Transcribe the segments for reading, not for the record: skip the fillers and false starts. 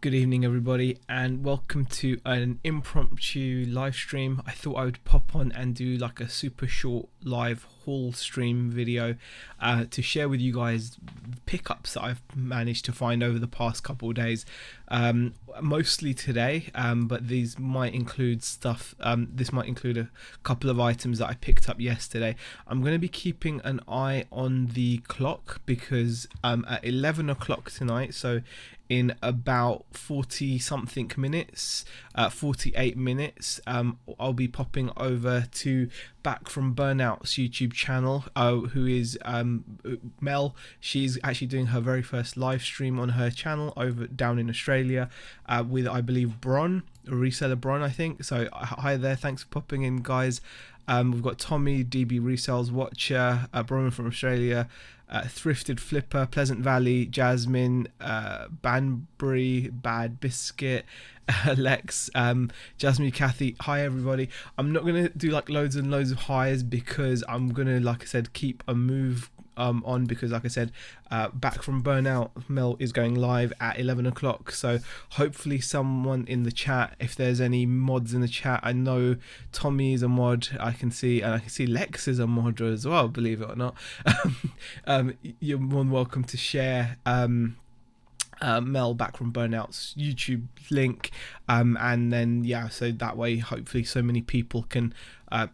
Good evening everybody, and welcome to an impromptu live stream. I thought I would pop on and do like a super short live haul stream video to share with you guys pickups that I've managed to find over the past couple of days, mostly today, but these might include stuff. This might include a couple of items that I picked up yesterday. I'm going to be keeping an eye on the clock because at 11 o'clock tonight, so in about 40 something minutes, 48 minutes, I'll be popping over to Back from Burnout's YouTube channel, who is Mel. She's actually doing her very first live stream on her channel over down in Australia with, I believe, Bron, a reseller Bron, I think. So hi there, thanks for popping in, guys. We've got Tommy, DB Resells Watcher, Bron from Australia, Thrifted Flipper, Pleasant Valley, Jasmine, Banbury, Bad Biscuit, Lex, Jasmine, Kathy. Hi everybody. I'm not gonna do like loads and loads of hires because I'm gonna, like I said, keep a move on, because like I said, Back from Burnout Mel is going live at 11 o'clock, so hopefully someone in the chat, if there's any mods in the chat, I know Tommy is a mod, I can see, and I can see Lex is a mod as well, believe it or not. You're more than welcome to share Mel Back from Burnout's YouTube link, and then yeah, so that way hopefully so many people can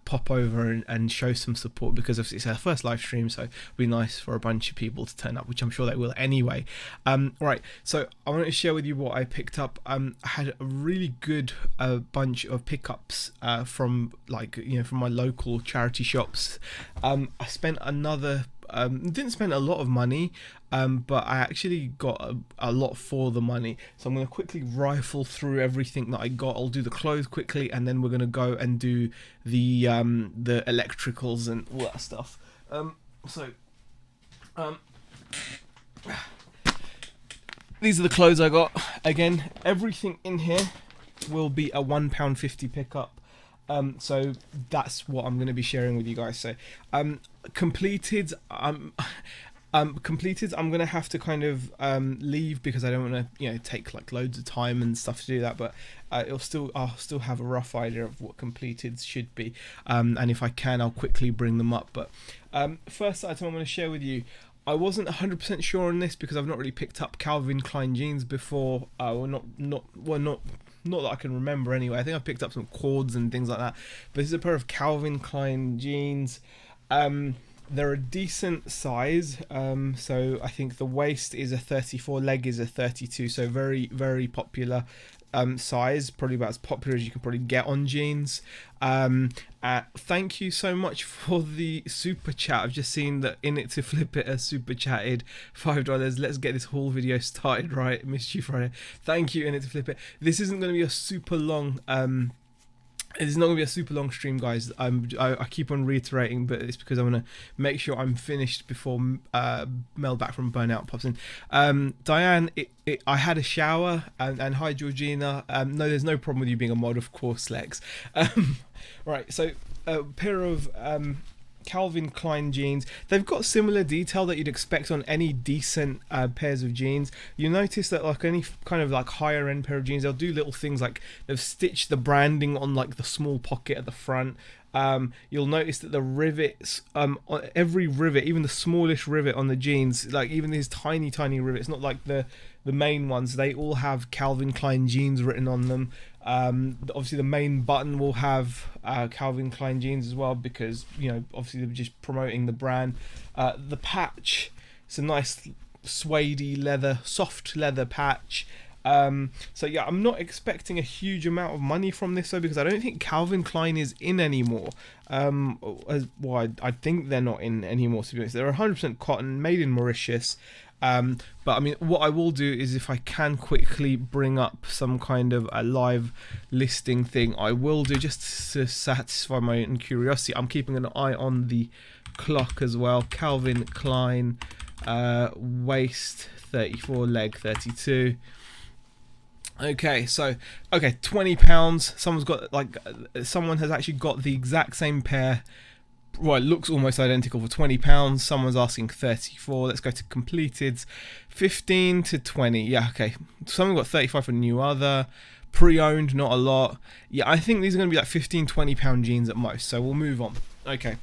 pop over and show some support, because obviously it's our first live stream, so it'd be nice for a bunch of people to turn up, which I'm sure they will anyway. Right, so I want to share with you what I picked up. I had a really good bunch of pickups from, like, from my local charity shops. I spent another didn't spend a lot of money, but I actually got a lot for the money, so I'm going to quickly rifle through everything that I got. I'll do the clothes quickly, and then we're going to go and do the electricals and all that stuff. These are the clothes I got. Again, everything in here will be a £1.50 pickup. So that's what I'm going to be sharing with you guys. So completed, completed, I'm going to have to kind of leave because I don't want to take like loads of time and stuff to do that, but I'll still have a rough idea of what completed should be, and if I can, I'll quickly bring them up. But first item I'm going to share with you, I wasn't 100% sure on this because I've not really picked up Calvin Klein jeans before. Not that I can remember anyway. I think I picked up some cords and things like that. But this is a pair of Calvin Klein jeans. They're a decent size. So I think the waist is a 34, leg is a 32. So very, very popular size. Probably about as popular as you can probably get on jeans. Thank you so much for the super chat. I've just seen that In It to Flip It has super chatted $5. Let's get this haul video started, right? Missed you Friday. Thank you, In It to Flip It. This isn't going to be a super long it's not going to be a super long stream, guys. I keep on reiterating, but it's because I want to make sure I'm finished before Mel Back from Burnout pops in. Diane, I had a shower, and hi Georgina. No, there's no problem with you being a mod, of course, Lex. Right, so a pair of Calvin Klein jeans. They've got similar detail that you'd expect on any decent pairs of jeans. You notice that like any kind of like higher end pair of jeans, they'll do little things like they've stitched the branding on like the small pocket at the front. You'll notice that the rivets, every rivet, even the smallest rivet on the jeans, like even these tiny rivets, not like the main ones, they all have Calvin Klein jeans written on them. Obviously the main button will have Calvin Klein jeans as well, because obviously they're just promoting the brand. The patch, it's a nice suede leather, soft leather patch. So yeah, I'm not expecting a huge amount of money from this though, because I don't think Calvin Klein is in anymore. I think they're not in anymore, to be honest. They're 100% cotton, made in Mauritius. But I mean, what I will do is, if I can quickly bring up some kind of a live listing thing, I will do, just to satisfy my own curiosity. I'm keeping an eye on the clock as well. Calvin Klein, waist 34, leg 32. Okay, so £20. Someone has actually got the exact same pair well, it looks almost identical for £20. Someone's asking 34. Let's go to completed. 15 to 20. Yeah, okay. Someone got 35 for new other. Pre-owned, not a lot. Yeah, I think these are going to be like 15, £20 jeans at most. So we'll move on. Okay.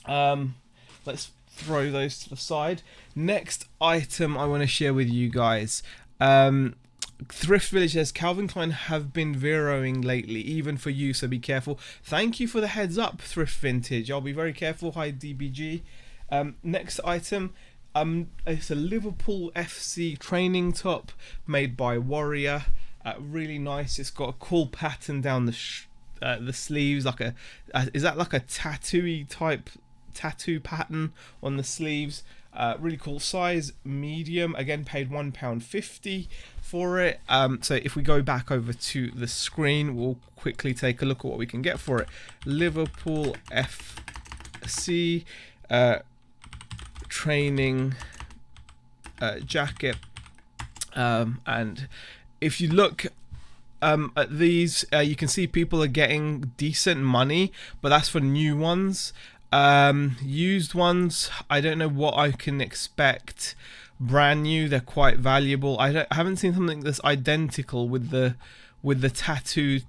Let's throw those to the side. Next item I want to share with you guys. Thrift Village says Calvin Klein have been veroing lately, even for you, so be careful. Thank you for the heads up, Thrift Vintage. I'll be very careful. Hi, DBG. Next item, it's a Liverpool FC training top made by Warrior. Really nice. It's got a cool pattern down the sleeves, like is that like a tattooy type tattoo pattern on the sleeves? Really cool. Size medium. Again, paid £1.50 for it. So if we go back over to the screen, we'll quickly take a look at what we can get for it. Liverpool FC training jacket, and if you look at these, you can see people are getting decent money, but that's for new ones. Used ones, I don't know what I can expect. Brand new, they're quite valuable. I haven't seen something that's identical with the tattoo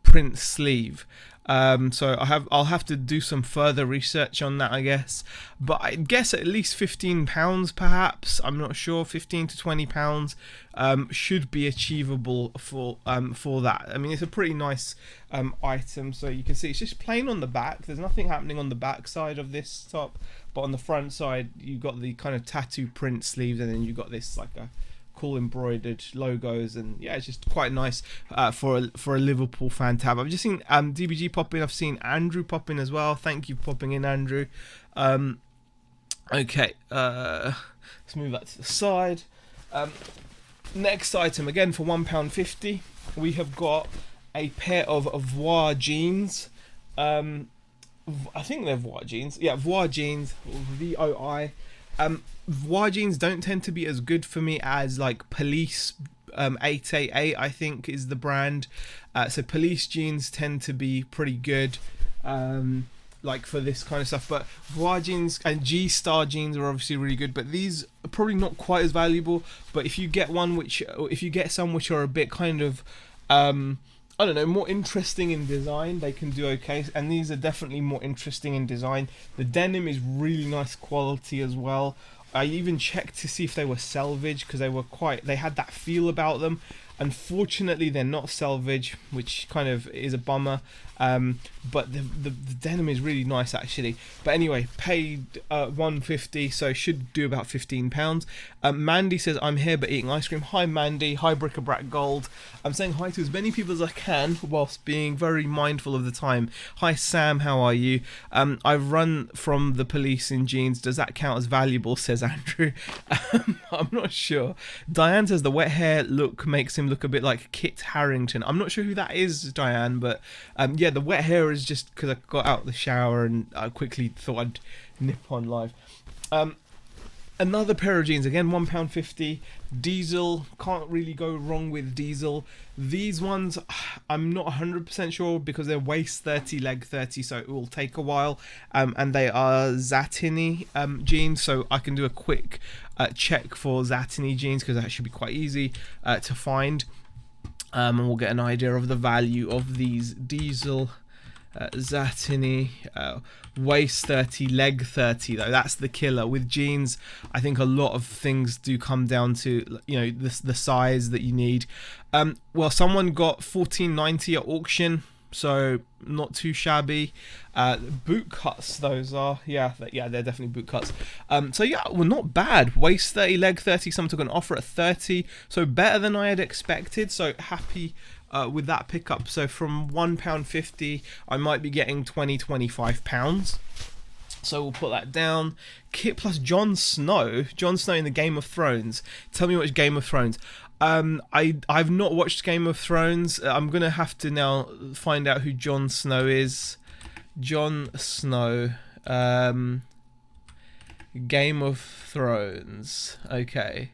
print sleeve. So I'll have to do some further research on that, I guess. But I guess at least £15, perhaps. I'm not sure. £15 to £20 should be achievable for that. I mean, it's a pretty nice item. So you can see it's just plain on the back. There's nothing happening on the back side of this top, but on the front side you've got the kind of tattoo print sleeves, and then you've got this like a cool embroidered logos, and yeah, it's just quite nice for a Liverpool fan tab. I've just seen DBG pop in. I've seen Andrew pop in as well. Thank you for popping in, Andrew. Okay, let's move that to the side. Next item, again for £1.50, we have got a pair of Voir jeans. I think they're Voir jeans. Yeah, Voir jeans, VOI. Voir jeans don't tend to be as good for me as like Police 888, I think is the brand. So Police jeans tend to be pretty good, like for this kind of stuff. But Voir jeans and G-Star jeans are obviously really good, but these are probably not quite as valuable. But if you get some which are a bit kind of I don't know, more interesting in design, they can do okay, and these are definitely more interesting in design. The denim is really nice quality as well. I even checked to see if they were salvage, because they had that feel about them. Unfortunately, they're not salvage, which kind of is a bummer. But the denim is really nice actually. But anyway, paid £1.50, so should do about £15. Mandy says, I'm here but eating ice cream. Hi Mandy, hi Bric-a-Brac Gold. I'm saying hi to as many people as I can whilst being very mindful of the time. Hi Sam, how are you? I've run from the police in jeans. Does that count as valuable? Says Andrew. I'm not sure. Diane says the wet hair look makes him look a bit like Kit Harington. I'm not sure who that is, Diane, but yeah, the wet hair is just because I got out of the shower and I quickly thought I'd nip on live. Another pair of jeans, again £1.50, diesel. Can't really go wrong with diesel. These ones I'm not 100% sure because they're waist 30, leg 30, so it will take a while. And they are Zatini jeans, so I can do a quick check for Zatini jeans because that should be quite easy to find. And we'll get an idea of the value of these diesel Zatini. Waist 30, leg 30 though. That's the killer. With jeans, I think a lot of things do come down to, you know, the size that you need. Well, someone got $14.90 at auction, so not too shabby. Boot cuts those are. Yeah, they're definitely boot cuts. So yeah, well, not bad. Waist 30, leg 30. Someone took an offer at 30, so better than I had expected. So happy with that pickup. So from £1.50, I might be getting £25. So we'll put that down. Kit plus Jon Snow. Jon Snow in the Game of Thrones. Tell me which Game of Thrones. I've not watched Game of Thrones. I'm gonna have to now find out who Jon Snow is. Jon Snow. Game of Thrones. Okay.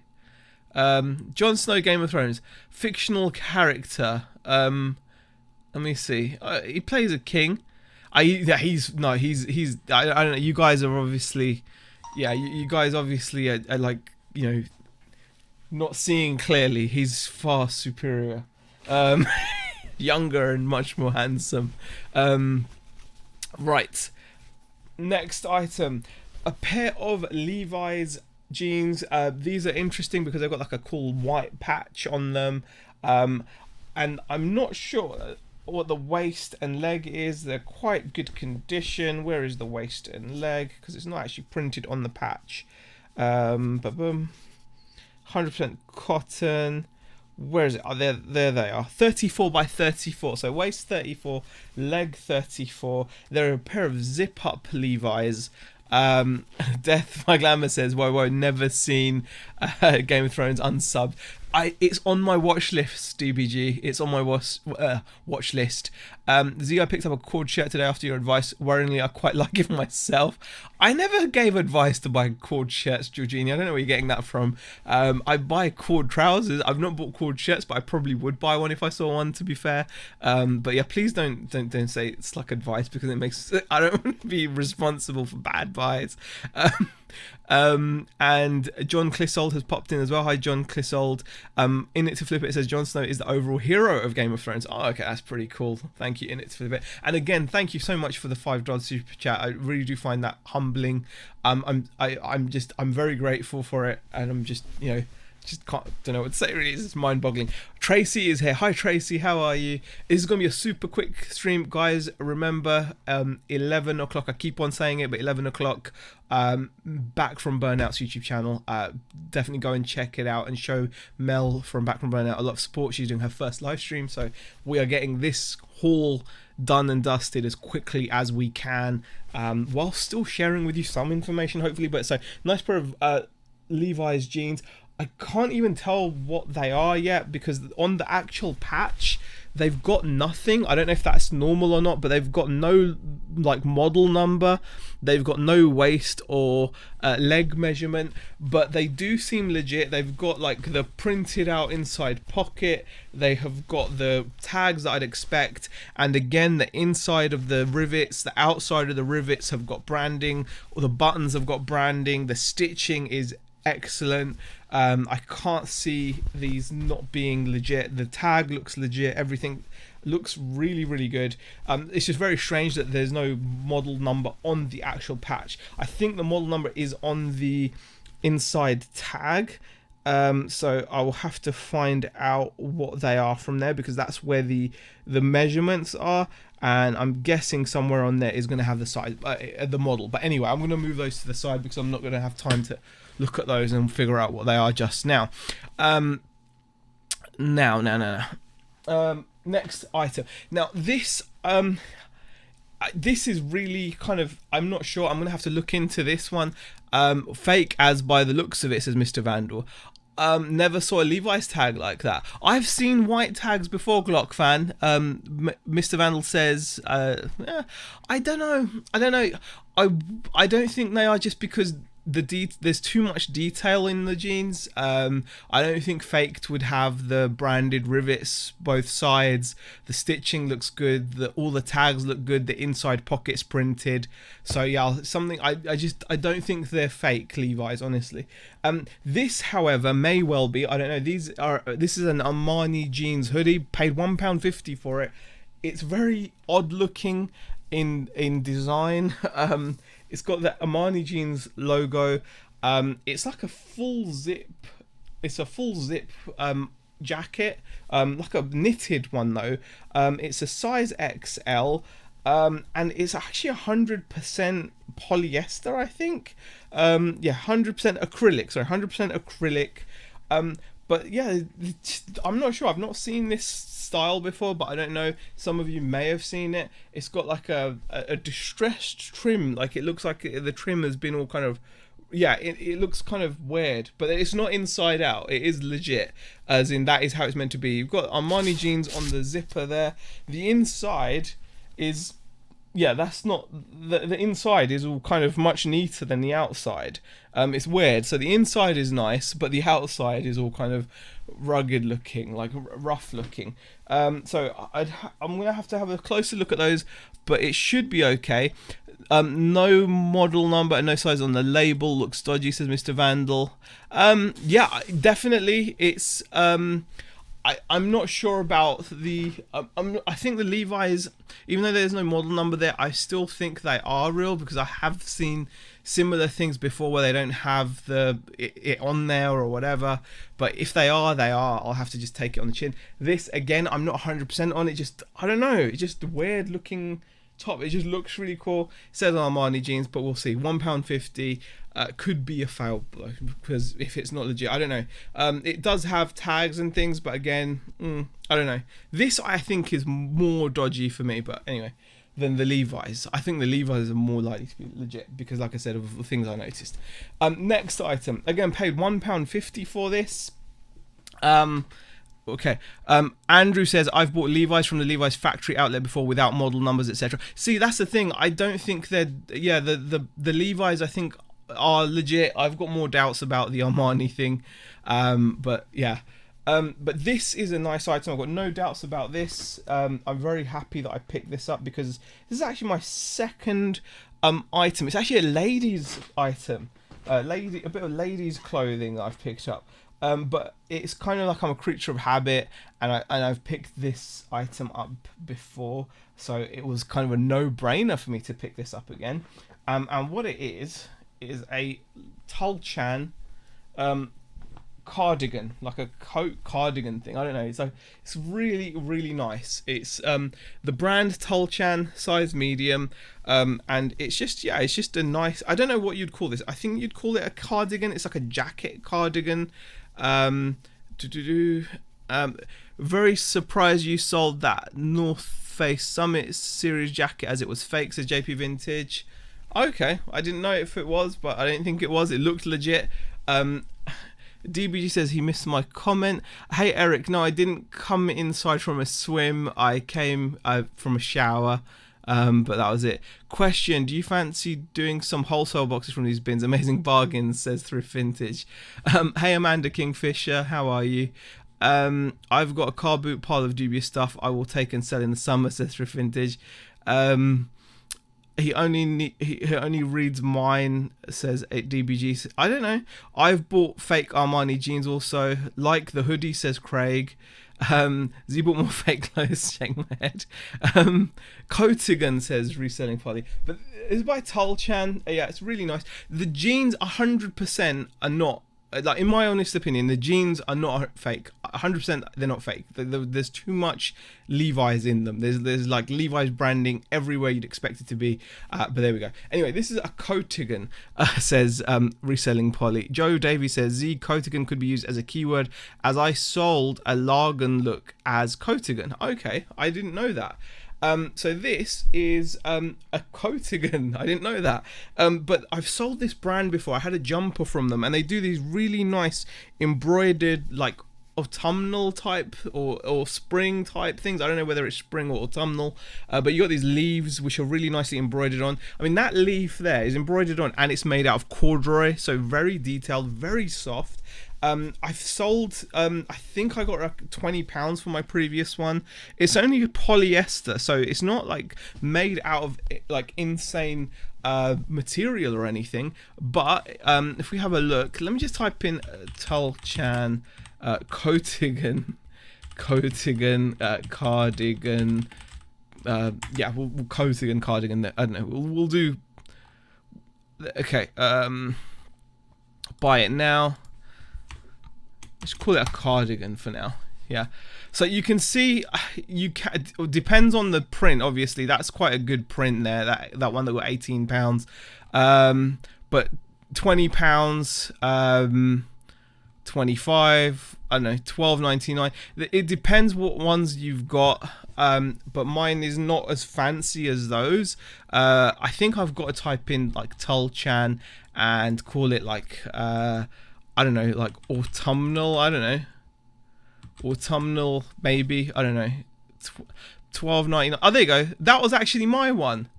Jon Snow, Game of Thrones. Fictional character. Let me see. He plays a king. Yeah, I don't know. You guys are obviously, yeah, you guys obviously are like, not seeing clearly. He's far superior, um, younger and much more handsome. Right. Next item, a pair of Levi's jeans. These are interesting because they've got like a cool white patch on them, and I'm not sure what the waist and leg is. They're quite good condition. Where is the waist and leg? Because it's not actually printed on the patch. But boom, 100% cotton. Where is it? Oh, there they are. 34 by 34. So waist 34, leg 34. They're a pair of zip-up Levi's. Death My Glamour says, whoa, never seen Game of Thrones unsubbed. It's on my watch list, DBG. It's on my watch list. Z, I picked up a cord shirt today after your advice. Worryingly, I quite like it myself. I never gave advice to buy cord shirts, Georgina. I don't know where you're getting that from. I buy cord trousers. I've not bought cord shirts, but I probably would buy one if I saw one, to be fair. But yeah, please don't say it's like advice, because it makes... I don't want to be responsible for bad buys. And John Clissold has popped in as well. Hi, John Clissold. In it to flip it says Jon Snow is the overall hero of Game of Thrones. Oh, okay, that's pretty cool. Thank you, In it to flip it. And again, thank you so much for the $5 super chat. I really do find that humbling. I'm very grateful for it, and I'm just don't know what to say, really. It's mind-boggling. Tracy is here. Hi Tracy, how are you? This is going to be a super quick stream, guys. Remember, 11 o'clock, I keep on saying it, but 11 o'clock, Back from Burnout's YouTube channel. Definitely go and check it out and show Mel from Back from Burnout a lot of support. She's doing her first live stream, so we are getting this haul done and dusted as quickly as we can, while still sharing with you some information, hopefully. But so, nice pair of Levi's jeans. I can't even tell what they are yet, because on the actual patch they've got nothing. I don't know if that's normal or not, but they've got no like model number, they've got no waist or leg measurement, but they do seem legit. They've got like the printed out inside pocket, they have got the tags that I'd expect, and again the inside of the rivets, the outside of the rivets have got branding, or the buttons have got branding. The stitching is excellent. I can't see these not being legit. The tag looks legit. Everything looks really, really good. It's just very strange that there's no model number on the actual patch. I think the model number is on the inside tag. So I will have to find out what they are from there, because that's where the measurements are, and I'm guessing somewhere on there is going to have the size, the model. But anyway, I'm going to move those to the side because I'm not going to have time to look at those and figure out what they are just now. Next item. Now this is really kind of, I'm not sure. I'm gonna have to look into this one. Fake as by the looks of it, says Mr. Vandal. Never saw a Levi's tag like that. I've seen white tags before, Glock fan. Mr. Vandal says, I don't know. I don't think they are, just because there's too much detail in the jeans. I don't think Faked would have the branded rivets both sides. The stitching looks good, all the tags look good, the inside pockets printed. So yeah, something I don't think they're fake Levi's, honestly. This, however, may well be. I don't know. This is an Armani jeans hoodie. Paid £1.50 for it. It's very odd looking in design. It's got the Armani jeans logo. It's like a full zip. It's a full zip jacket, like a knitted one though. It's a size XL, and it's actually 100% polyester, I think. Yeah, 100% acrylic. Sorry, 100% acrylic. But yeah, I'm not sure. I've not seen this style before, but I don't know. Some of you may have seen it. It's got like a distressed trim. Like it looks like the trim has been all kind of, yeah, it looks kind of weird, but it's not inside out. It is legit, as in that is how it's meant to be. You've got Armani jeans on the zipper there. The inside is yeah, that's not the inside is all kind of much neater than the outside. It's weird. So the inside is nice, but the outside is all kind of rugged looking, like rough looking. I'm gonna have to have a closer look at those, but it should be okay. No model number and no size on the label. Looks dodgy, says Mr. Vandal. Yeah, definitely. It's I'm not sure about the. I think the Levi's, even though there's no model number there, I still think they are real because I have seen similar things before where they don't have it on there or whatever. But if they are, they are. I'll have to just take it on the chin. This again, I'm not 100% on it. Just I don't know. It's just weird looking top. It just looks really cool. It says Armani jeans, but we'll see. £1.50 could be a fail because if it's not legit, I don't know. It does have tags and things, but again, I don't know. This I think is more dodgy for me, but anyway, than the Levi's. I think the Levi's are more likely to be legit because, like I said, of the things I noticed. Next item, again, paid £1.50 for this. Okay. Andrew says, I've bought Levi's from the Levi's factory outlet before without model numbers, etc. See, that's the thing. I don't think they're... Yeah, the Levi's, I think, are legit. I've got more doubts about the Armani thing. But, yeah. But this is a nice item. I've got no doubts about this. I'm very happy that I picked this up because this is actually my second item. It's actually a ladies' item. A bit of ladies' clothing that I've picked up. But it's kind of like I'm a creature of habit, and I've picked this item up before, so it was kind of a no-brainer for me to pick this up again. And what it is a Tulchan cardigan, like a coat cardigan thing. I don't know. So it's really, really nice. It's the brand Tulchan, size medium, and it's just a nice. I don't know what you'd call this. I think you'd call it a cardigan. It's like a jacket cardigan. Very surprised you sold that North Face Summit series jacket as it was fake, says JP Vintage. Okay, I didn't know if it was, but I didn't think it was. It looked legit. DBG says he missed my comment. Hey Eric, no, I didn't come inside from a swim. I came from a shower. But that was it. Question, do you fancy doing some wholesale boxes from these bins? Amazing bargains, says Thrift Vintage. Hey Amanda Kingfisher, how are you? I've got a car boot pile of dubious stuff I will take and sell in the summer, says Thrift Vintage. He only reads mine, says DBG. I don't know. I've bought fake Armani jeans also, like the hoodie, says Craig. Z bought more fake clothes, shake my head. Cotigan says reselling party, but it's by Tulchan. Yeah, it's really nice. The jeans 100% are not, like in my honest opinion, the jeans are not fake. 100% they're not fake. There's too much Levi's in them. There's like Levi's branding everywhere you'd expect it to be. But there we go. Anyway, this is a Cotigan, says reselling Polly. Joe Davies says Z Cotigan could be used as a keyword as I sold a Largan look as Cotigan. Okay, I didn't know that. So this is a Cotigan. I didn't know that. But I've sold this brand before. I had a jumper from them, and they do these really nice embroidered, like autumnal type or spring type things. I don't know whether it's spring or autumnal, but you got these leaves which are really nicely embroidered on. I mean, that leaf there is embroidered on, and it's made out of corduroy, so very detailed, very soft. I've sold, I think I got like £20 for my previous one. It's only polyester, so it's not like made out of like insane material or anything. But if we have a look, let me just type in Tulchan Cotigan cardigan. Yeah, we'll Cotigan cardigan. I don't know. We'll do. Okay. Buy it now. Let's call it a cardigan for now. Yeah. So you can see, it depends on the print. Obviously, that's quite a good print there. That one that got £18. But £20. 25, I don't know, 12.99. It depends what ones you've got, but mine is not as fancy as those. I think I've got to type in like Tulchan and call it like I don't know, like autumnal. I don't know, autumnal maybe. I don't know. 12.99. Oh, there you go. That was actually my one.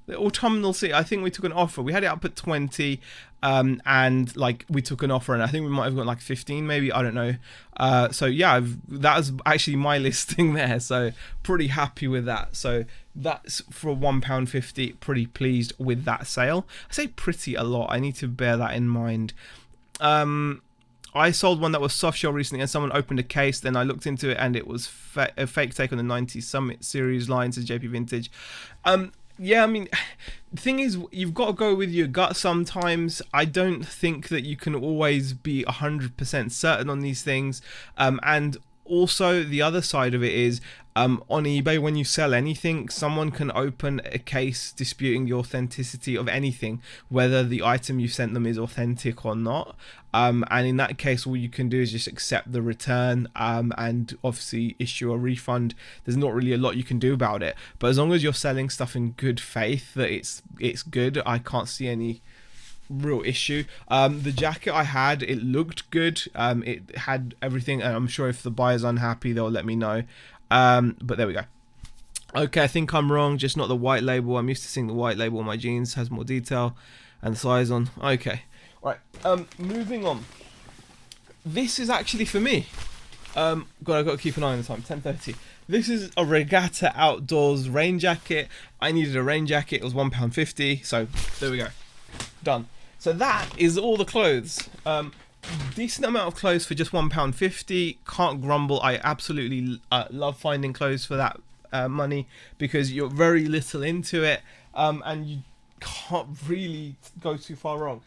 the autumnal sea. I think we took an offer. We had it up at 20, and like we took an offer, and I think we might have got like 15, maybe. I don't know. So yeah, that was actually my listing there. So pretty happy with that. So that's for £1.50. Pretty pleased with that sale. I say pretty a lot. I need to bear that in mind. I sold one that was soft shell recently, and someone opened a case. Then I looked into it, and it was a fake take on the 90 Summit Series line, says JP Vintage. Yeah, I mean, the thing is, you've got to go with your gut sometimes. I don't think that you can always be 100% certain on these things. And also, the other side of it is, on eBay, when you sell anything, someone can open a case disputing the authenticity of anything, whether the item you sent them is authentic or not. And in that case, all you can do is just accept the return, and obviously issue a refund. There's not really a lot you can do about it. But as long as you're selling stuff in good faith that it's good, I can't see any real issue. The jacket I had, it looked good. It had everything, and I'm sure if the buyer's unhappy, they'll let me know. But there we go. Okay, I think I'm wrong, just not the white label. I'm used to seeing the white label on my jeans, has more detail and the size on. Okay, right. Moving on. This is actually for me. God, I've got to keep an eye on the time. 10:30. This is a Regatta Outdoors rain jacket. I needed a rain jacket. It was £1.50. So there we go. Done. So that is all the clothes. Decent amount of clothes for just £1.50. Can't grumble. I absolutely love finding clothes for that money, because you're very little into it, and you can't really go too far wrong.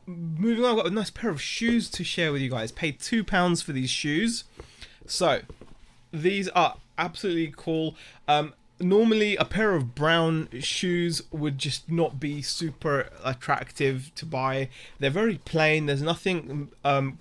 Moving on, I've got a nice pair of shoes to share with you guys. Paid £2 for these shoes. So these are absolutely cool. Normally a pair of brown shoes would just not be super attractive to buy. They're very plain. There's nothing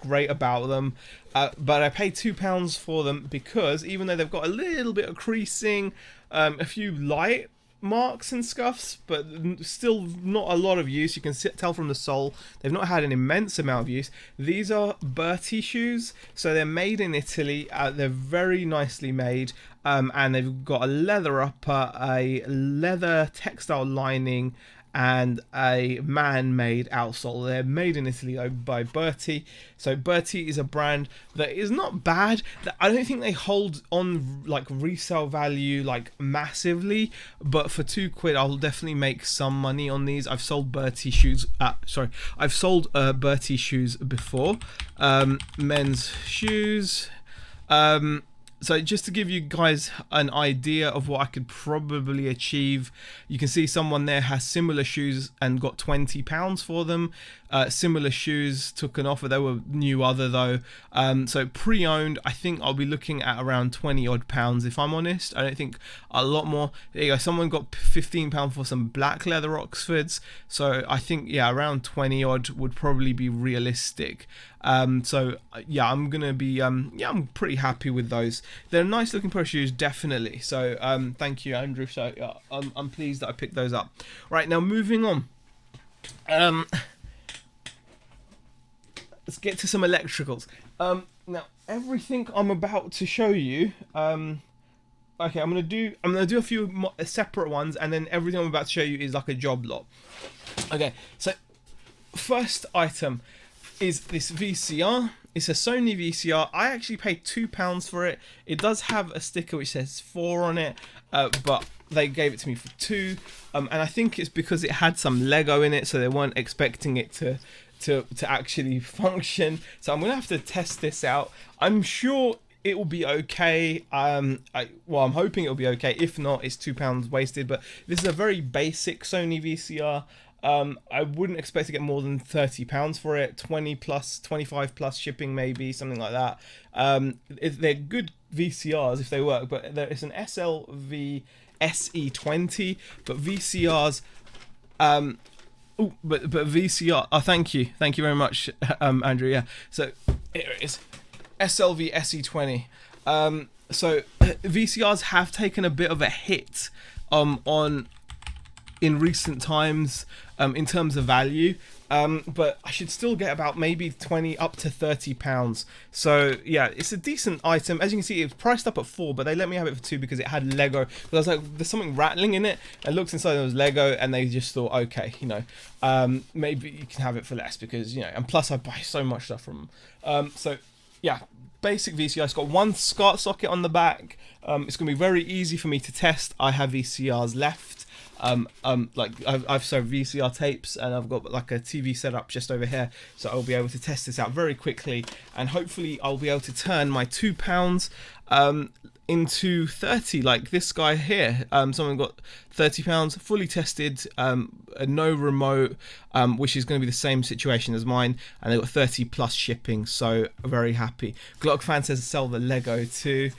great about them, but I paid £2 for them because even though they've got a little bit of creasing, a few light marks and scuffs, but still not a lot of use. You can tell from the sole they've not had an immense amount of use. These are Berti shoes, so they're made in Italy. They're very nicely made, and they've got a leather upper, a leather textile lining, and a man-made outsole. They're made in Italy by Berti. So Berti is a brand that is not bad. I don't think they hold on like resale value like massively, but for £2 I'll definitely make some money on these. I've sold Berti shoes. I've sold Berti shoes before. Men's shoes. So just to give you guys an idea of what I could probably achieve, you can see someone there has similar shoes and got £20 for them. Similar shoes, took an offer. They were new other though. So pre-owned, I think I'll be looking at around £20 odd if I'm honest. I don't think a lot more. There you go. Someone got £15 for some black leather Oxfords. So I think, yeah, around 20 odd would probably be realistic. So yeah, I'm gonna be yeah, I'm pretty happy with those. They're a nice looking pair of shoes, definitely. So thank you, Andrew. So yeah, I'm pleased that I picked those up. Right, now moving on. Let's get to some electricals. Now everything I'm about to show you. Okay, I'm gonna do a few separate ones, and then everything I'm about to show you is like a job lot. Okay, so first item is this VCR. It's a Sony VCR. I actually paid £2 for it. It does have a sticker which says 4 on it, but they gave it to me for 2. And I think it's because it had some Lego in it, so they weren't expecting it to actually function. So I'm gonna have to test this out. I'm sure it will be okay. I'm hoping it'll be okay. If not, it's £2 wasted. But this is a very basic Sony VCR. I wouldn't expect to get more than £30 for it. 20 plus, 25 plus shipping, maybe something like that. They're good VCRs if they work, but it's an SLV SE20. But VCRs, but VCR. Oh, thank you very much, Andrew. Yeah. So here it is, SLV SE20. So VCRs have taken a bit of a hit in recent times in terms of value. But I should still get about maybe 20 up to 30 pounds. So yeah, it's a decent item. As you can see, it's priced up at 4, but they let me have it for 2 because it had Lego. But I was like, there's something rattling in it. I looked inside and it was Lego, and they just thought, okay, you know, maybe you can have it for less because, you know, and plus I buy so much stuff from them. So yeah, basic VCR. It's got one SCART socket on the back. It's going to be very easy for me to test. I have VCRs left. Like I've sold VCR tapes, and I've got like a TV set up just over here, so I'll be able to test this out very quickly, and hopefully I'll be able to turn my £2 into 30, like this guy here. Someone got £30 fully tested, no remote, which is going to be the same situation as mine, and they got 30 plus shipping, so very happy. Glock fan says sell the Lego too.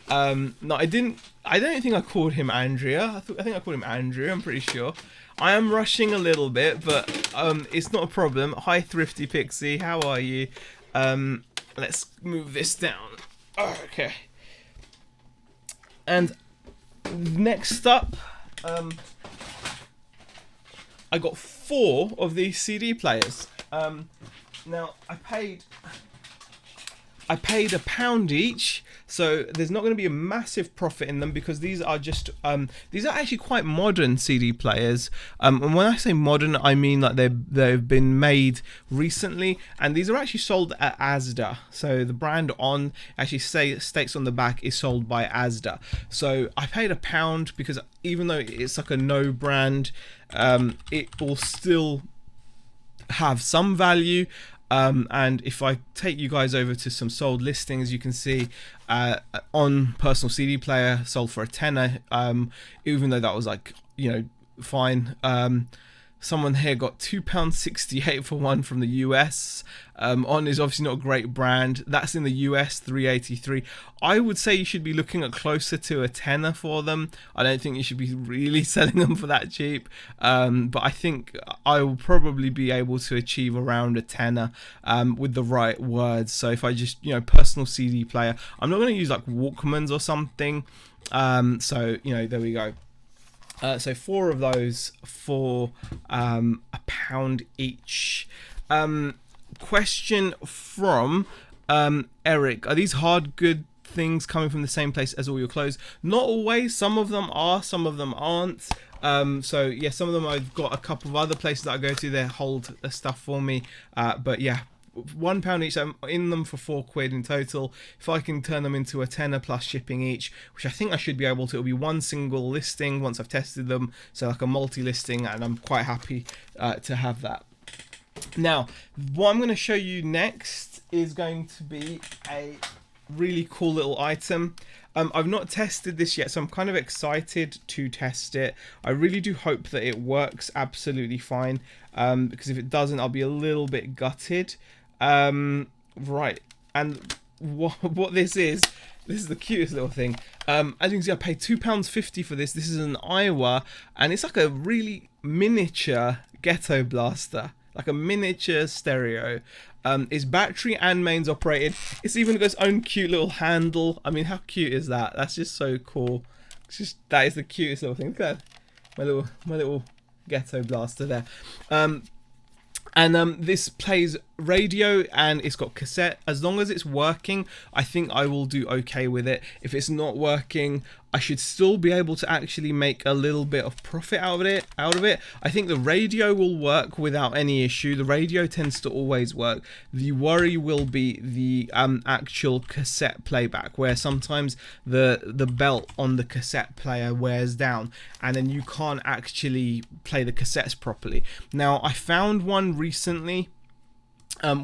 No, I didn't. I don't think I called him Andrea. I think I called him Andrew. I'm pretty sure. I am rushing a little bit, but it's not a problem. Hi, Thrifty Pixie. How are you? Let's move this down. Okay. And next up, I got 4 of these CD players. Now I paid £1 each, so there's not going to be a massive profit in them because these are just these are actually quite modern CD players, and when I say modern, I mean like they've been made recently, and these are actually sold at Asda. So the brand on actually states on the back is sold by Asda. So I paid £1 because even though it's like a no brand, it will still have some value. And if I take you guys over to some sold listings, you can see on personal CD player sold for a tenner, even though that was like, you know, fine. Someone here got £2.68 for one from the US. On is obviously not a great brand. That's in the US, $3.83. I would say you should be looking at closer to a tenner for them. I don't think you should be really selling them for that cheap. But I think I will probably be able to achieve around a tenner with the right words. So if I just, you know, personal CD player, I'm not going to use like Walkmans or something. So, you know, there we go. So 4 of those for £1 each. Question from Eric: are these hard good things coming from the same place as all your clothes? Not always. Some of them are, some of them aren't. So yeah, some of them I've got a couple of other places that I go to. They hold the stuff for me. But yeah, £1 each. I'm in them for £4 in total. If I can turn them into a tenner plus shipping each, which I think I should be able to, it'll be one single listing once I've tested them, so like a multi-listing, and I'm quite happy to have that. Now, what I'm going to show you next is going to be a really cool little item. I've not tested this yet, so I'm kind of excited to test it. I really do hope that it works absolutely fine, because if it doesn't, I'll be a little bit gutted. Right, and what this is the cutest little thing. As you can see, I paid £2.50 for this. This is an Iowa, and it's like a really miniature ghetto blaster, like a miniature stereo. It's battery and mains operated. It's even got its own cute little handle. I mean, how cute is that? That's just so cool. It's just, that is the cutest little thing. Look at that. My little ghetto blaster there. And this plays radio, and it's got cassette. As long as it's working, I think I will do okay with it. If it's not working, I should still be able to actually make a little bit of profit out of it. I think the radio will work without any issue. The radio tends to always work. The worry will be the actual cassette playback, where sometimes the belt on the cassette player wears down, and then you can't actually play the cassettes properly. Now, I found one recently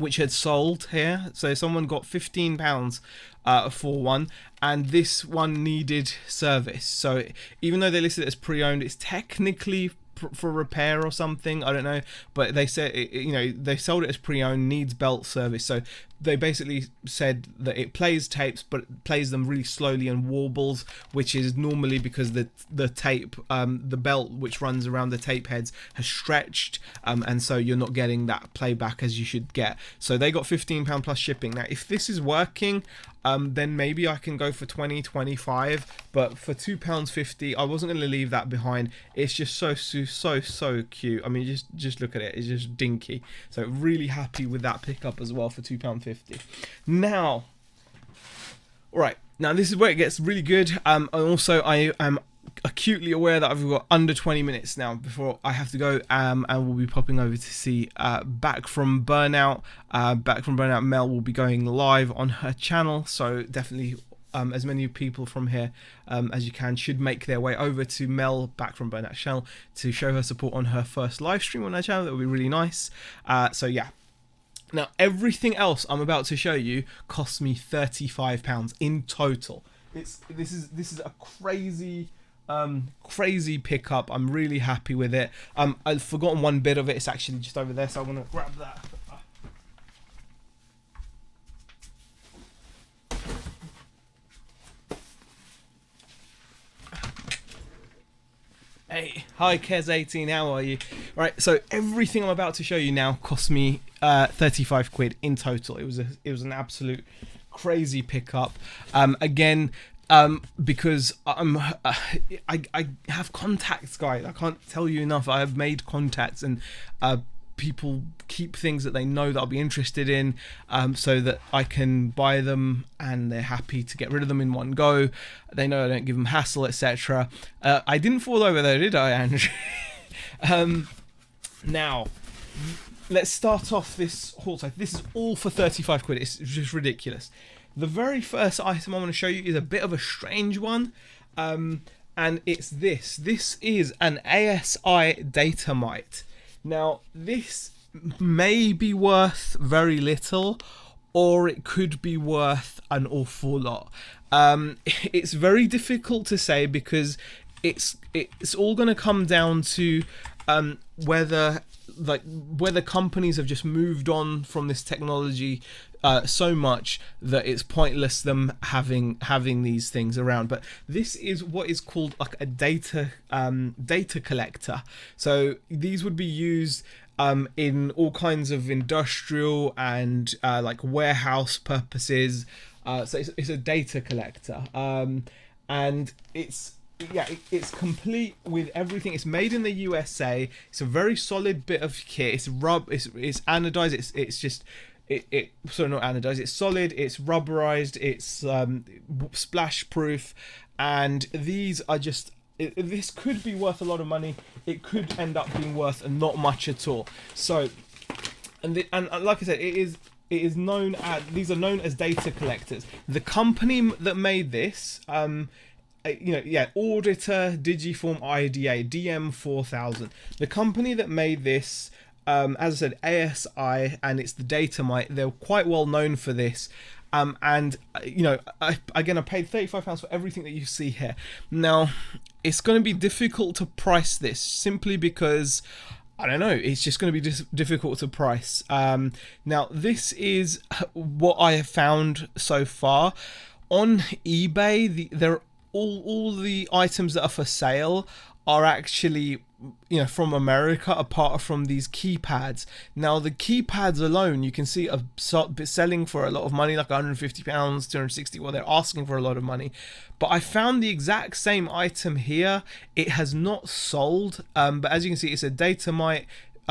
which had sold here. So someone got £15 for one, and this one needed service. So even though they listed it as pre-owned, it's technically for repair or something, I don't know, but they said, you know, they sold it as pre-owned, needs belt service. So they basically said that it plays tapes, but it plays them really slowly and warbles, which is normally because the tape, the belt which runs around the tape heads has stretched, and so you're not getting that playback as you should get. So they got £15 plus shipping. Now if this is working, then maybe I can go for 20-25, but for £2.50 I wasn't going to leave that behind. It's just so cute. I mean, just look at it, it's just dinky. So really happy with that pickup as well for £2.50. Now, alright, now this is where it gets really good. And also I am acutely aware that I've got under 20 minutes now before I have to go, and we'll be popping over to see Back from Burnout. Mel will be going live on her channel, so definitely as many people from here as you can should make their way over to Mel Back from Burnout channel to show her support on her first live stream on her channel. That would be really nice. So yeah. Now everything else I'm about to show you cost me £35 in total. This is a crazy pickup. I'm really happy with it. I've forgotten one bit of it. It's actually just over there, so I'm gonna grab that. Hey, hi Kez18, how are you? Right, so everything I'm about to show you now cost me 35 quid in total. It was an absolute crazy pickup. Again, because I have contacts, guys. I can't tell you enough. I have made contacts, and people keep things that they know that I'll be interested in, so that I can buy them, and they're happy to get rid of them in one go. They know I don't give them hassle, etc. I didn't fall over there, did I, Andrew? Now, let's start off this haul. So this is all for 35 quid. It's just ridiculous. The very first item I want to show you is a bit of a strange one, and it's this. This is an ASI Datamite. Now, this may be worth very little, or it could be worth an awful lot. It's very difficult to say, because it's all going to come down to whether companies have just moved on from this technology so much that it's pointless them having these things around. But this is what is called like a data collector. So these would be used in all kinds of industrial and like warehouse purposes. So it's a data collector, and it's complete with everything. It's made in the USA. It's a very solid bit of kit. It's it's anodized. Sorry, not anodized. It's solid. It's rubberized. It's splash proof, and these are just. This could be worth a lot of money. It could end up being worth not much at all. So, and like I said, it is known as, these are known as data collectors. The company that made this, Auditor Digiform IDA DM4000. The company that made this, as I said, ASI, and it's the Datamite. They're quite well known for this. I paid £35 for everything that you see here. Now, it's going to be difficult to price this, simply because, I don't know, it's just going to be difficult to price. Now, this is what I have found so far. On eBay, all the items that are for sale are actually, from America, apart from these keypads. Now, the keypads alone, you can see, are selling for a lot of money, like £150, £260. Well, they're asking for a lot of money. But I found the exact same item here. It has not sold, but as you can see, it's a Datamite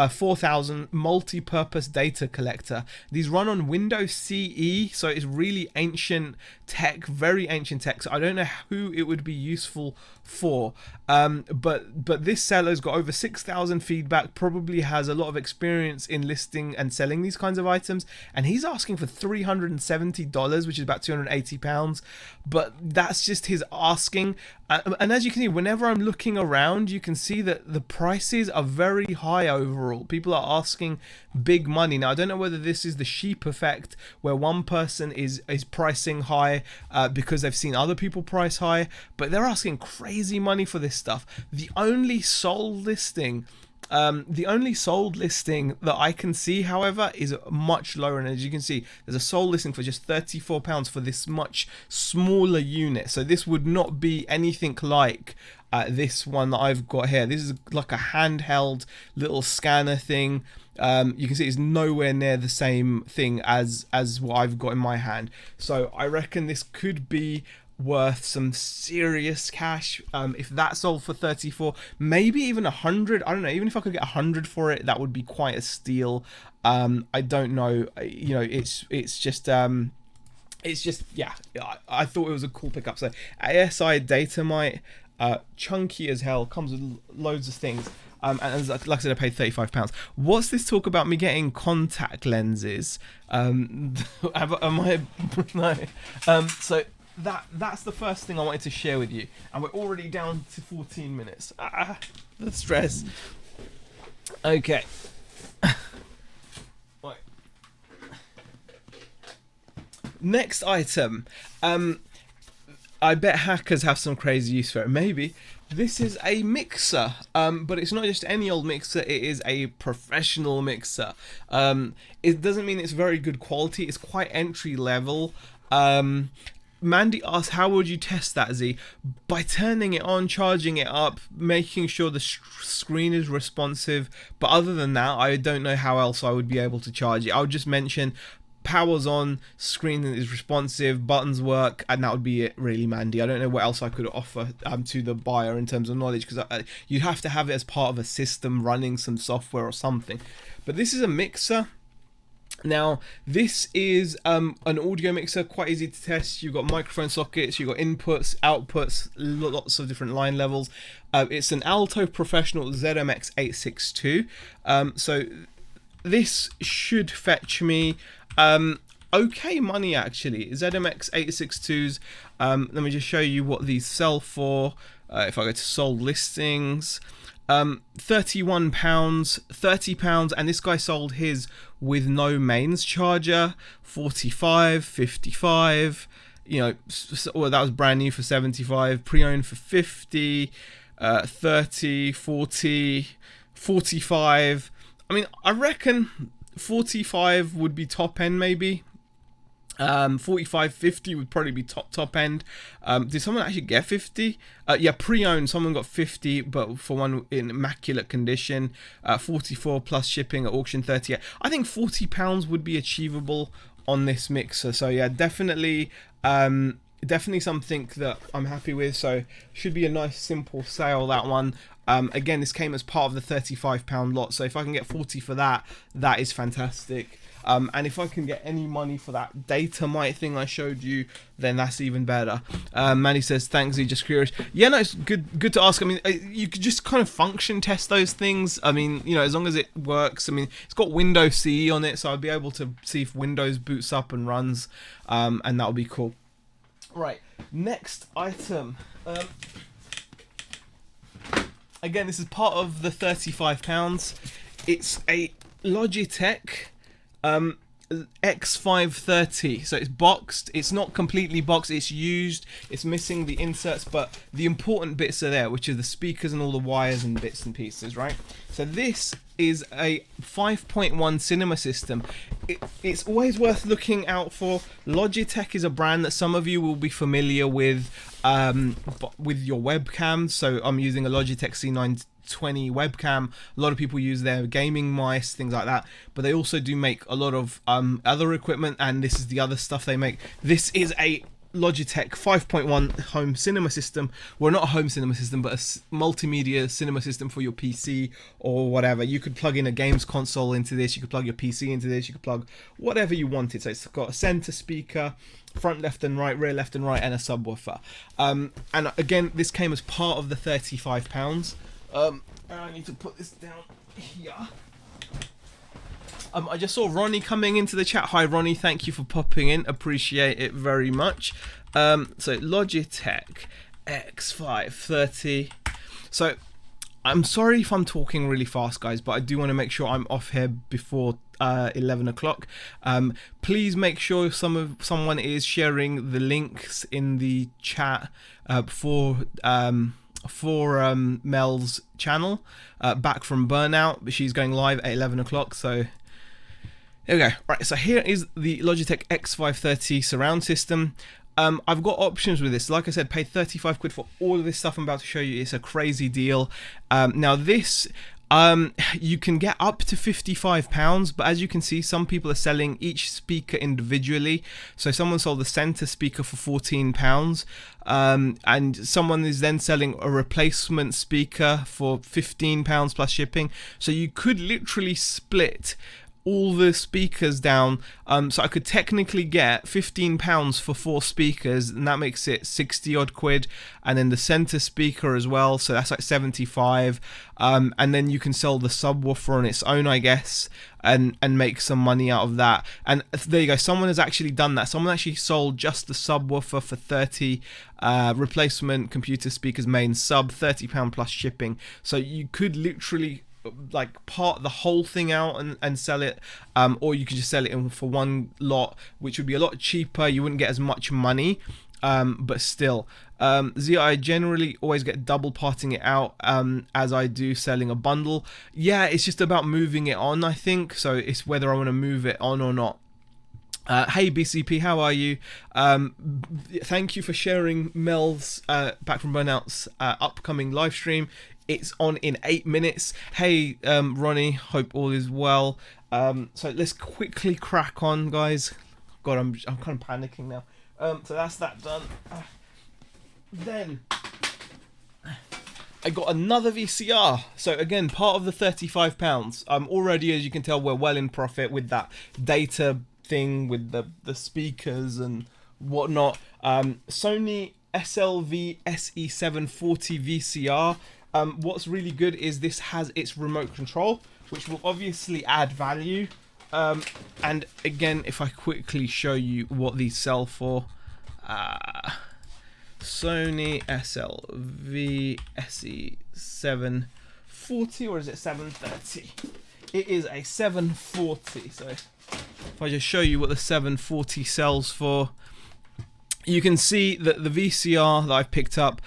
4000 multi-purpose data collector. These run on Windows CE, so it's really ancient tech, very ancient tech. So I don't know who it would be useful for, but this seller's got over 6,000 feedback, probably has a lot of experience in listing and selling these kinds of items, and he's asking for $370, which is about £280. But that's just his asking. And as you can see, whenever I'm looking around, you can see that the prices are very high overall. People are asking big money. Now, I don't know whether this is the sheep effect, where one person is pricing high because they've seen other people price high, but they're asking crazy money for this stuff. The only sold listing The only sold listing that I can see, however, is much lower. And as you can see, there's a sold listing for just £34 for this much smaller unit. So this would not be anything like this one that I've got here. This is like a handheld little scanner thing. You can see it's nowhere near the same thing as what I've got in my hand. So I reckon this could be worth some serious cash. If that sold for 34, maybe even 100, I don't know, even if I could get 100 for it, that would be quite a steal. I don't know, you know, it's just yeah, I thought it was a cool pickup. So ASI Datamite, chunky as hell, comes with loads of things. And like I said, I paid £35. What's this talk about me getting contact lenses? Am I no? So that's the first thing I wanted to share with you, and we're already down to 14 minutes. The stress. Okay. Right. Next item. I bet hackers have some crazy use for it. Maybe. This is a mixer, but it's not just any old mixer, it is a professional mixer. It doesn't mean it's very good quality, it's quite entry level. Mandy asked, how would you test that, Z? By turning it on, charging it up, making sure the screen is responsive. But other than that, I don't know how else I would be able to charge it. I would just mention power's on, screen is responsive, buttons work, and that would be it, really, Mandy. I don't know what else I could offer to the buyer in terms of knowledge, because you'd have to have it as part of a system running some software or something. But this is a mixer. Now, this is an audio mixer, quite easy to test. You've got microphone sockets, you've got inputs, outputs, lots of different line levels. It's an Alto Professional ZMX862. So this should fetch me okay money, actually. ZMX 862s. Let me just show you what these sell for. If I go to sold listings, £31, £30, and this guy sold his with no mains charger, 45, 55. You know, well, that was brand new for 75, pre-owned for 50, 30, 40, 45. I mean, I reckon 45 would be top end, maybe. 45, 50 would probably be top end. Did someone actually get 50? Yeah, pre-owned, someone got 50, but for one in immaculate condition. 44 plus shipping at auction, 38. I think £40 would be achievable on this mixer. So yeah, definitely something that I'm happy with. So should be a nice simple sale, that one. Again, this came as part of the £35 lot, so if I can get 40 for that, that is fantastic. And if I can get any money for that Datamite thing I showed you, then that's even better. Manny says, thanks, just curious. Yeah, no, it's good to ask. I mean, you could just kind of function test those things. I mean, you know, as long as it works. I mean, it's got Windows CE on it, so I'll be able to see if Windows boots up and runs, and that'll be cool. Right, next item. Again, this is part of the £35. It's a Logitech X530. So it's boxed. It's not completely boxed. It's used. It's missing the inserts, but the important bits are there, which are the speakers and all the wires and bits and pieces, right? So this is a 5.1 cinema system. It's always worth looking out for. Logitech is a brand that some of you will be familiar with your webcams. So I'm using a Logitech C920 webcam. A lot of people use their gaming mice, things like that, but they also do make a lot of other equipment, and this is the other stuff they make. This is a Logitech 5.1 home cinema system. Well, not a home cinema system, but a multimedia cinema system for your PC or whatever. You could plug in a games console into this, you could plug your PC into this, you could plug whatever you wanted. So it's got a center speaker, front left and right, rear left and right, and a subwoofer. And again, this came as part of the £35. I need to put this down here. I just saw Ronnie coming into the chat. Hi Ronnie, thank you for popping in, appreciate it very much. So Logitech X530. So I'm sorry if I'm talking really fast, guys, but I do want to make sure I'm off here before 11 o'clock. Please make sure someone is sharing the links in the chat before Mel's channel, Back from Burnout, but she's going live at 11 o'clock. So there we go. Right, so here is the Logitech X530 surround system. I've got options with this. Like I said, pay 35 quid for all of this stuff I'm about to show you. It's a crazy deal. Now this, you can get up to £55, but as you can see, some people are selling each speaker individually. So someone sold the center speaker for £14, and someone is then selling a replacement speaker for £15 plus shipping. So you could literally split all the speakers down, so I could technically get £15 for 4 speakers, and that makes it 60 odd quid, and then the center speaker as well, so that's like 75, and then you can sell the subwoofer on its own, I guess, and make some money out of that. And there you go, someone has actually done that. Someone actually sold just the subwoofer for 30, replacement computer speakers main sub, £30 plus shipping. So you could literally like part the whole thing out and sell it, or you could just sell it in for one lot, which would be a lot cheaper. You wouldn't get as much money, but still, I generally always get double parting it out, as I do selling a bundle. Yeah, it's just about moving it on, I think. So it's whether I want to move it on or not. Hey BCP, how are you? Thank you for sharing Mel's Back from Burnout's upcoming live stream. It's on in 8 minutes. Hey Ronnie, hope all is well. So let's quickly crack on, guys. God, I'm kind of panicking now. So that's that done. Then I got another VCR. So again, part of the £35. Already, as you can tell, we're well in profit with that data thing with the speakers and whatnot. Sony SLV SE740 VCR. What's really good is this has its remote control, which will obviously add value. And again, if I quickly show you what these sell for, Sony SLV SE740, or is it 730? It is a 740. So if I just show you what the 740 sells for, you can see that the VCR that I've picked up,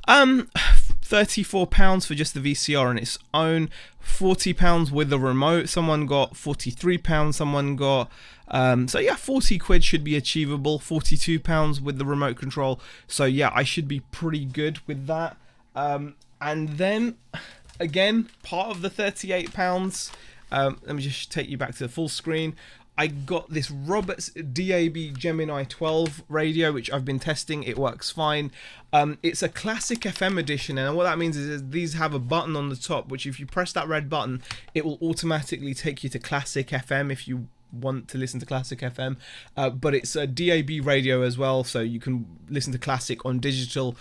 £34 for just the VCR on its own, £40 with the remote. Someone got £43, someone got so yeah, 40 quid should be achievable. £42 with the remote control, so yeah, I should be pretty good with that. And then again, part of the £38, let me just take you back to the full screen. I got this Roberts DAB Gemini 12 radio, which I've been testing. It works fine. It's a classic FM edition, and what that means is these have a button on the top, which if you press that red button, it will automatically take you to classic FM if you want to listen to classic FM. But it's a DAB radio as well, so you can listen to classic on digital.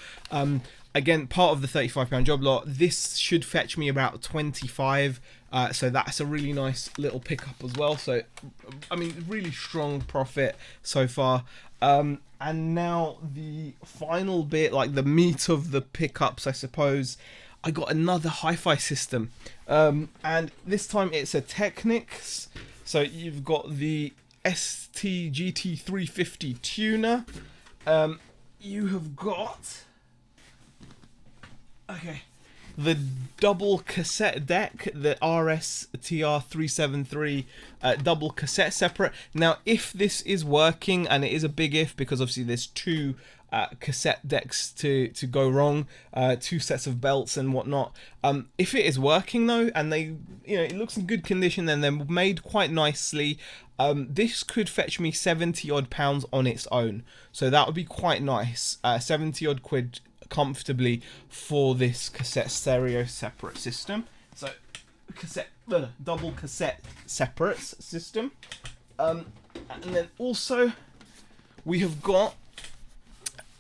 Again, part of the £35 job lot. This should fetch me about 25. So that's a really nice little pickup as well. So, I mean, really strong profit so far. And now the final bit, like the meat of the pickups, I suppose. I got another hi-fi system. And this time it's a Technics. So you've got the ST-GT350 tuner. You have got... Okay, the double cassette deck, the RS-TR373 double cassette separate. Now, if this is working, and it is a big if, because obviously there's two cassette decks to go wrong, 2 sets of belts and whatnot. If it is working though, and they, it looks in good condition, and they're made quite nicely, this could fetch me 70 odd pounds on its own. So that would be quite nice. 70 odd quid comfortably for this cassette stereo separate system. So double cassette separate system. And then also we have got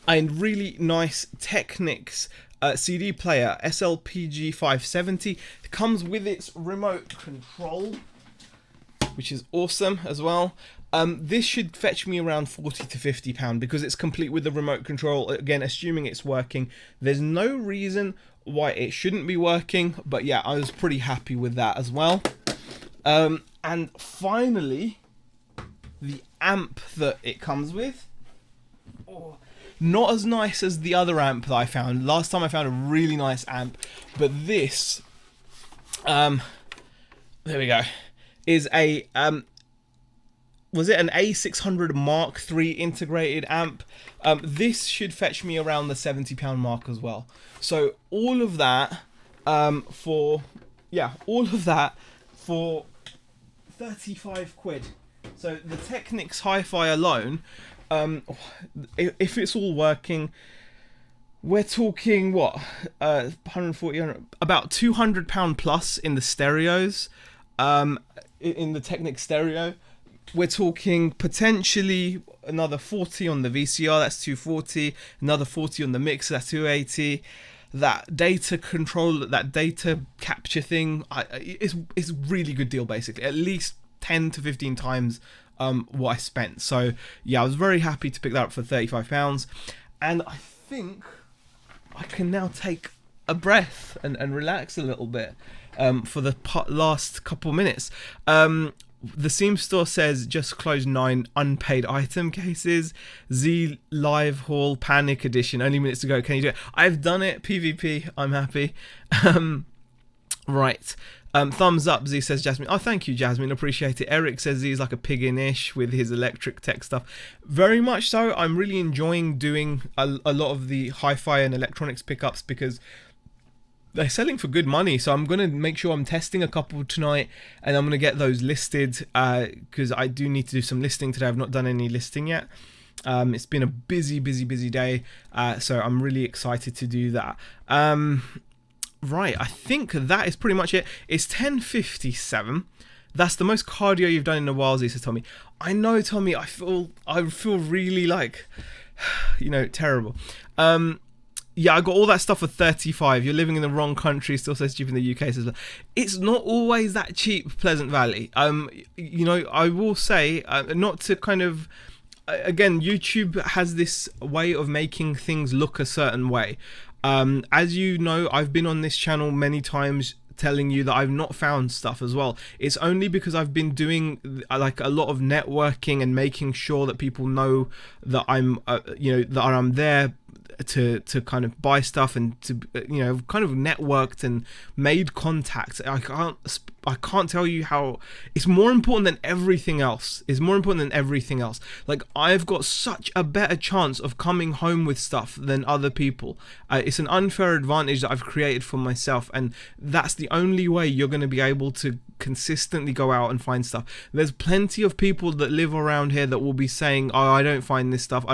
a really nice Technics CD player, SLPG 570. It comes with its remote control, which is awesome as well. This should fetch me around £40 to £50 because it's complete with the remote control. Again, assuming it's working. There's no reason why it shouldn't be working, but yeah, I was pretty happy with that as well. And finally, the amp that it comes with. Oh, Not as nice as the other amp that I found. Last time I found a really nice amp, but this, there we go, is a, was it an A600 Mark III integrated amp? This should fetch me around the £70 mark as well. So all of that for 35 quid. So the Technics Hi-Fi alone, if it's all working, we're talking what, 140, about £200 plus in the stereos, in the Technics stereo. We're talking potentially another 40 on the VCR, that's 240, another 40 on the mixer, that's 280. That data control, that data capture thing, it's really good deal basically. At least 10 to 15 times what I spent. So yeah, I was very happy to pick that up for £35. And I think I can now take a breath and relax a little bit for the last couple minutes. The Seam Store says just closed 9 unpaid item cases. Z Live Haul Panic Edition, only minutes ago. Can you do it? I've done it. PvP. I'm happy. Right. Thumbs up, Z says Jasmine. Oh, thank you, Jasmine. Appreciate it. Eric says Z is like a pig-in-ish with his electric tech stuff. Very much so. I'm really enjoying doing a lot of the hi-fi and electronics pickups because they're selling for good money. So I'm going to make sure I'm testing a couple tonight and I'm going to get those listed because I do need to do some listing today. I've not done any listing yet. It's been a busy day. So I'm really excited to do that. Right, I think that is pretty much it. It's 10:57. That's the most cardio you've done in a while, Z says Tommy. I know, Tommy. I feel really like, you know, terrible. Yeah, I got all that stuff for 35. You're living in the wrong country. Still says cheap in the UK. Says it's not always that cheap, Pleasant Valley. You know, I will say not to kind of. Again, YouTube has this way of making things look a certain way. As you know, I've been on this channel many times telling you that I've not found stuff as well. It's only because I've been doing like a lot of networking and making sure that people know that I'm, you know, that I'm there to kind of buy stuff and to, you know, kind of networked and made contacts. I can't tell you how it's more important than everything else. It's more important than everything else. Like, I've got such a better chance of coming home with stuff than other people. It's an unfair advantage that I've created for myself, and that's the only way you're going to be able to consistently go out and find stuff. There's plenty of people that live around here that will be saying, oh, I don't find this stuff,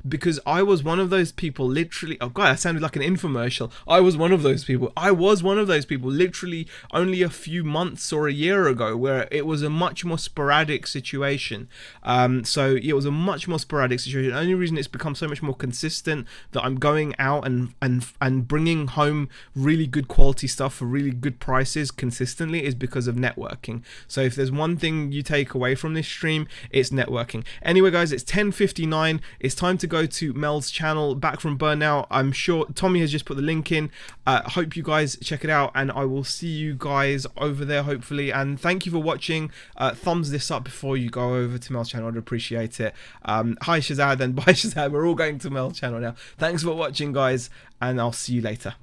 because I was one of those people, literally. Oh god, that sounded like an infomercial. I was one of those people literally only a few months or a year ago, where it was a much more sporadic situation. So it was a much more sporadic situation. The only reason it's become so much more consistent that I'm going out and bringing home really good quality stuff for really good prices consistently is because of networking. So if there's one thing you take away from this stream, it's networking. Anyway guys, it's 10:59. It's time to go to Mel's channel, Back from Burnout. I'm sure Tommy has just put the link in. Hope you guys check it out, and I will see you guys over there hopefully. And thank you for watching. Thumbs this up before you go over to Mel's channel. I'd appreciate it. Hi Shazad and bye Shazad. We're all going to Mel's channel now. Thanks for watching guys, and I'll see you later.